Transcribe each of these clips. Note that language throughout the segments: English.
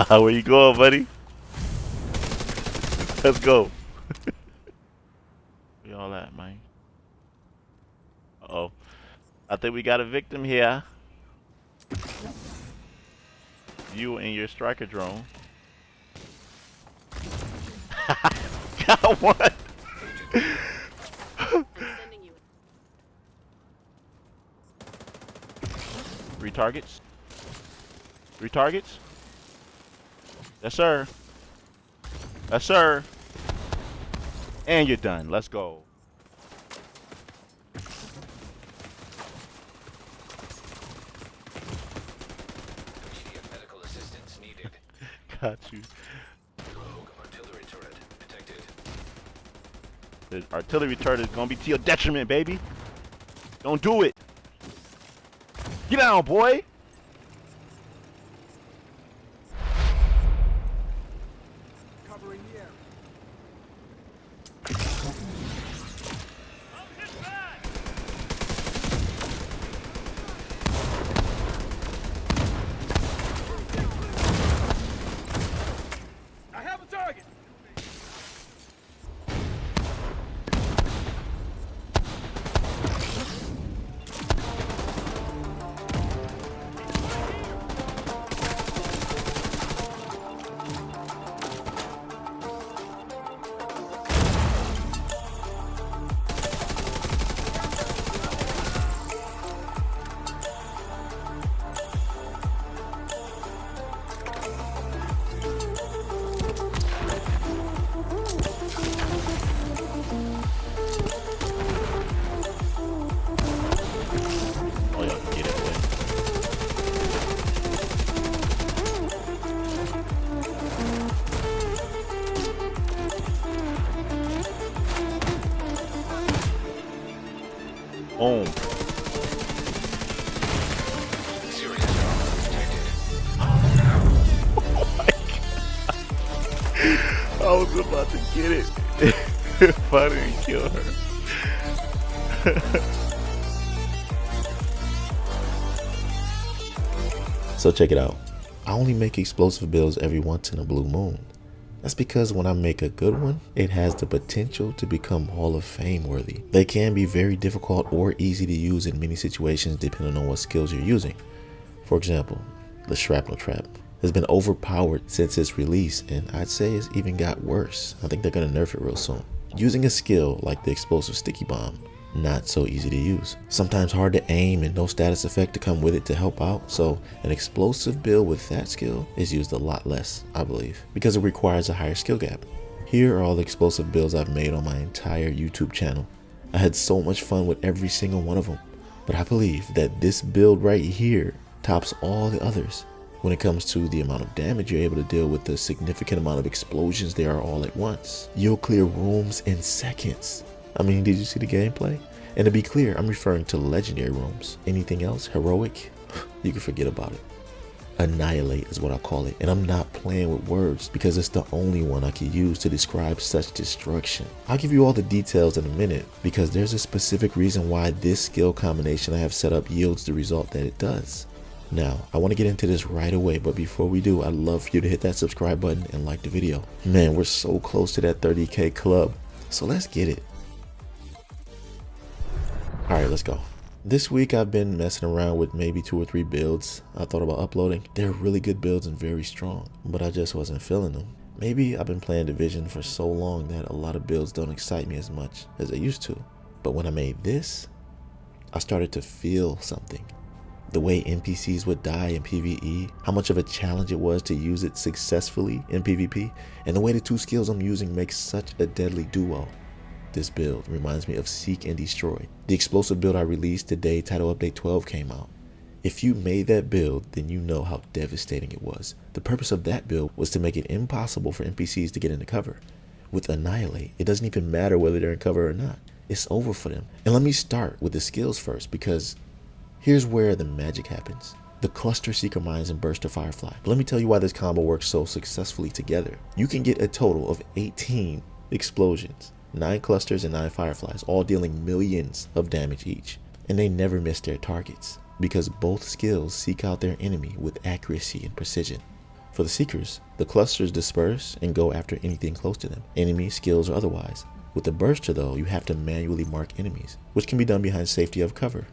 Where you going, buddy? Let's go. Where y'all at, man? Uh-oh. I think we got a victim here. You and your striker drone. Got one. Retargets. Retargets. Yes, sir. Yes, sir. And you're done. Let's go. Medical assistance needed. Got you. Artillery turret detected. The artillery turret is gonna be to your detriment, baby. Don't do it. Get down, boy. Covering the area. I have a target. Oh, y'all can get it, boy. Boom. Serious trauma detected. I was about to get it if I didn't kill her. So check it out. I only make explosive builds every once in a blue moon. That's because when I make a good one, it has the potential to become Hall of Fame worthy. They can be very difficult or easy to use in many situations depending on what skills you're using. For example, the Shrapnel Trap has been overpowered since its release, and I'd say it's even got worse. I think they're gonna nerf it real soon. Using a skill like the Explosive Sticky Bomb, not so easy to use. Sometimes hard to aim and no status effect to come with it to help out, so an explosive build with that skill is used a lot less, I believe, because it requires a higher skill gap. Here are all the explosive builds I've made on my entire YouTube channel. I had so much fun with every single one of them, but I believe that this build right here tops all the others when it comes to the amount of damage you're able to deal with the significant amount of explosions there are all at once. You'll clear rooms in seconds. I mean, did you see the gameplay? And to be clear, I'm referring to legendary rooms. Anything else heroic, you can forget about it. Annihilate is what I call it, and I'm not playing with words because it's the only one I can use to describe such destruction. I'll give you all the details in a minute because there's a specific reason why this skill combination I have set up yields the result that it does. Now, I want to get into this right away, but before we do, I'd love for you to hit that subscribe button and like the video. Man, we're so close to that 30K club, so let's get it. Alright, let's go. This week I've been messing around with maybe 2 or 3 builds I thought about uploading. They're really good builds and very strong, but I just wasn't feeling them. Maybe I've been playing Division for so long that a lot of builds don't excite me as much as they used to. But when I made this, I started to feel something. The way NPCs would die in PvE, how much of a challenge it was to use it successfully in PvP, and the way the 2 skills I'm using make such a deadly duo. This build reminds me of Seek and Destroy, the explosive build I released today. Title Update 12 came out. If you made that build, then you know how devastating it was. The purpose of that build was to make it impossible for NPCs to get into cover. With Annihilate, it doesn't even matter whether they're in cover or not. It's over for them. And let me start with the skills first, because here's where the magic happens. The Cluster Seeker Mines and Burst of Firefly. But let me tell you why this combo works so successfully together. You can get a total of 18 explosions, 9 clusters and 9 fireflies, all dealing millions of damage each. And they never miss their targets, because both skills seek out their enemy with accuracy and precision. For the Seekers, the clusters disperse and go after anything close to them, enemies, skills, or otherwise. With the Burster though, you have to manually mark enemies, which can be done behind safety of cover.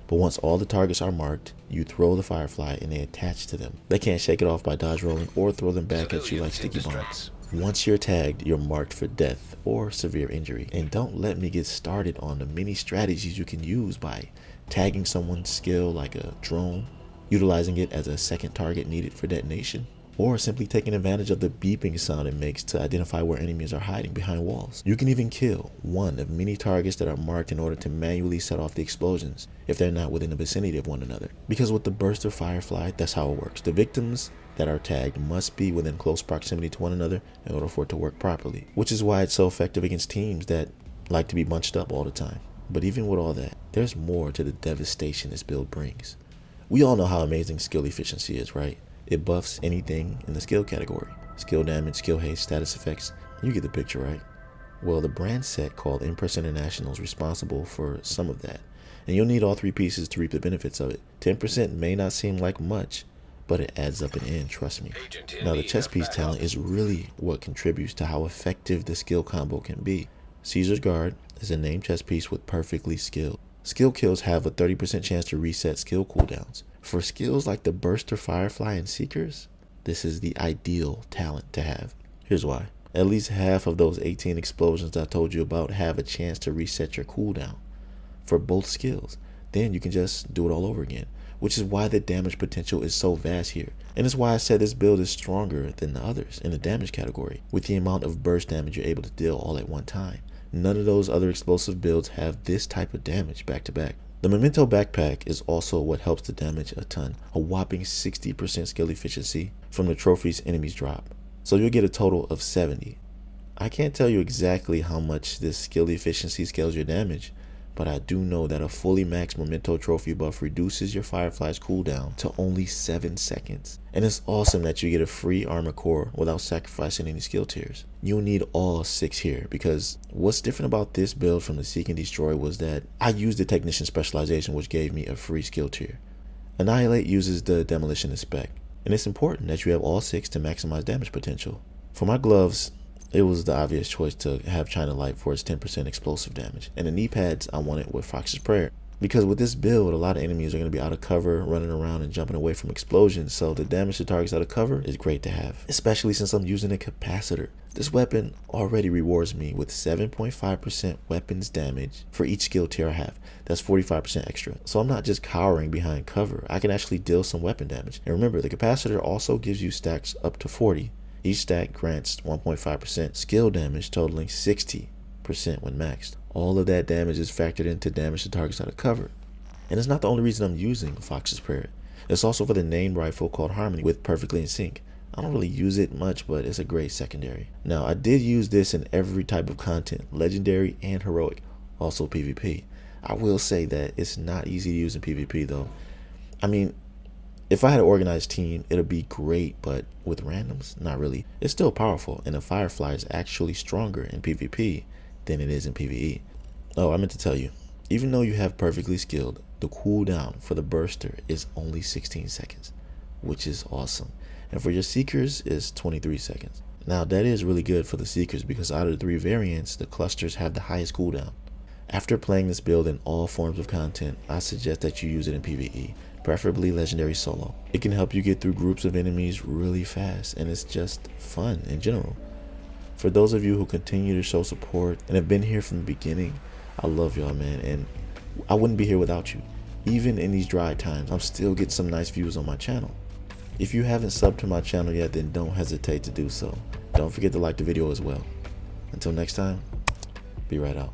But once all the targets are marked, you throw the Firefly and they attach to them. They can't shake it off by dodge rolling or throw them back at you like sticky bombs. Once you're tagged, you're marked for death or severe injury. And don't let me get started on the many strategies you can use by tagging someone's skill like a drone, utilizing it as a second target needed for detonation, or simply taking advantage of the beeping sound it makes to identify where enemies are hiding behind walls. You can even kill one of many targets that are marked in order to manually set off the explosions if they're not within the vicinity of one another. Because with the Burster Firefly, that's how it works. The victims that are tagged must be within close proximity to one another in order for it to work properly, which is why it's so effective against teams that like to be bunched up all the time. But even with all that, there's more to the devastation this build brings. We all know how amazing skill efficiency is, right? It buffs anything in the skill category. Skill damage, skill haste, status effects. You get the picture, right? Well, the brand set called Impress International is responsible for some of that. And you'll need all three pieces to reap the benefits of it. 10% may not seem like much, but it adds up in the end, trust me. Now, the chess piece talent is really what contributes to how effective the skill combo can be. Caesar's Guard is a named chess piece with perfectly skilled. Skill kills have a 30% chance to reset skill cooldowns. For skills like the Burster, Firefly, and Seekers, this is the ideal talent to have. Here's why. At least half of those 18 explosions I told you about have a chance to reset your cooldown for both skills. Then you can just do it all over again, which is why the damage potential is so vast here. And it's why I said this build is stronger than the others in the damage category, with the amount of burst damage you're able to deal all at one time. None of those other explosive builds have this type of damage back to back. The Memento backpack is also what helps the damage a ton, a whopping 60% skill efficiency from the trophies enemies drop. So you'll get a total of 70. I can't tell you exactly how much this skill efficiency scales your damage, but I do know that a fully maxed Memento trophy buff reduces your Firefly's cooldown to only 7 seconds. And it's awesome that you get a free armor core without sacrificing any skill tiers. You'll need all 6 here, because what's different about this build from the Seek and Destroy was that I used the Technician specialization, which gave me a free skill tier. Annihilate uses the Demolition Inspect, and it's important that you have all 6 to maximize damage potential. For my gloves, it was the obvious choice to have China Light for its 10% explosive damage. And the knee pads, I wanted with Fox's Prayer. Because with this build, a lot of enemies are going to be out of cover, running around and jumping away from explosions. So the damage to targets out of cover is great to have, especially since I'm using a capacitor. This weapon already rewards me with 7.5% weapons damage for each skill tier I have. That's 45% extra. So I'm not just cowering behind cover. I can actually deal some weapon damage. And remember, the capacitor also gives you stacks up to 40. Each stack grants 1.5% skill damage, totaling 60% when maxed. All of that damage is factored into damage to targets out of cover. And it's not the only reason I'm using Fox's Prayer. It's also for the named rifle called Harmony with Perfectly in Sync. I don't really use it much, but it's a great secondary. Now, I did use this in every type of content, legendary and heroic, also PvP. I will say that it's not easy to use in PvP though. I mean, if I had an organized team, it'd be great, but with randoms, not really. It's still powerful, and the Firefly is actually stronger in PvP than it is in PvE. Oh, I meant to tell you, even though you have perfectly skilled, the cooldown for the Burster is only 16 seconds, which is awesome. And for your Seekers, it's 23 seconds. Now, that is really good for the Seekers because out of the 3 variants, the clusters have the highest cooldown. After playing this build in all forms of content, I suggest that you use it in PvE. Preferably legendary solo. It can help you get through groups of enemies really fast, and it's just fun in general. For those of you who continue to show support and have been here from the beginning, I love y'all, man, and I wouldn't be here without you. Even in these dry times, I'm still getting some nice views on my channel. If you haven't subbed to my channel yet, then don't hesitate to do so. Don't forget to like the video as well. Until next time, be right out.